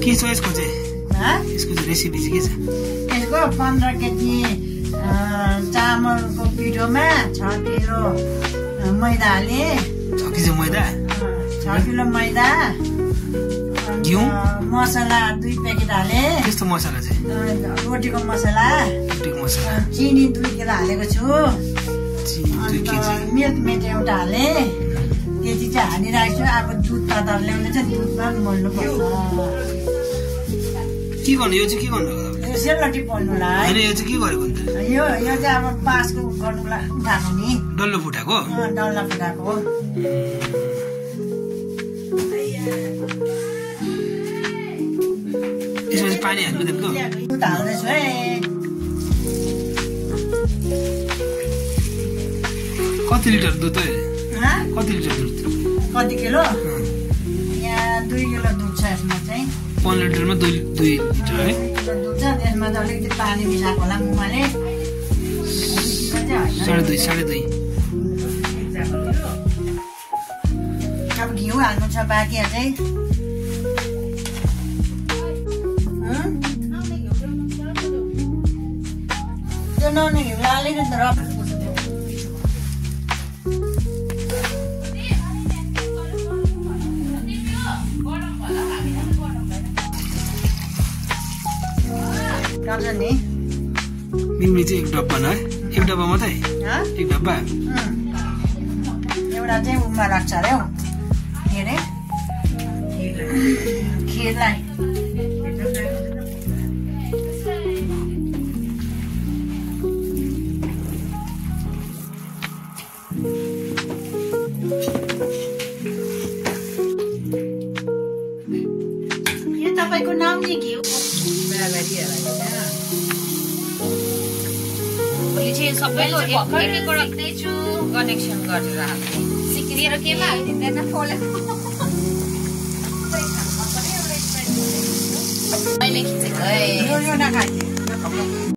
के छ यसको चाहिँ यसको चाहिँ रेसिपी चाहिँ के छ यसको 15 केजी चामलको पिठोमा 6 किलो मैदा हाले 6 केजी मैदा 6 किलो मैदा घिउ मसला 2 प्याकेट हाले त्यस्तो मसला चाहिँ रोटीको मसला चिनी 2 किलो हालेको छु मिल्क मेट एउटा हाले त्यति चाहिँ हालिरहेको छु अब दुध तताएर ल्याउने चाहिँ दुधमा मोल्नु पर्छ के गर्नु यो चाहिँ के गर्नु सेलरोटी पोल्नुलाई हैन यो चाहिँ के गरेको नि यो चाहिँ अब पासको गर्नुलाई उठाएको नि डल्लो फुटाको डल्ला फुटाको यसमा पानी हाल्नु देख्नु दुध हाल्दैछु है कति लिटर दुध है कति लिटर दुध कति किलो यहाँ 2 किलो दुध छ यसमा चाहिँ 5 लिटरमा 2 लिटर है दुध छ त्यसमा त अलिकति पानी मिसाएको होला मुमाले 2.5 अब घिउ हाल्नु छ बाँकी चाहिँ त्यो नुहाउने घिउलाई अलिकति रक नि मिमी चाहिँ एक डब्बा न एक डब्बा मात्रै एक डब्बा एउटा चाहिँ उमा राख्छ अरे हौ के अरे खिरलाई यो तपाईको नाम के घिउ सबैको एक राख्दैछु कनेक्सन गरेर हाल्दै सिक्रिएर केमा हालिदिँदैन फोले मैले खिचेको है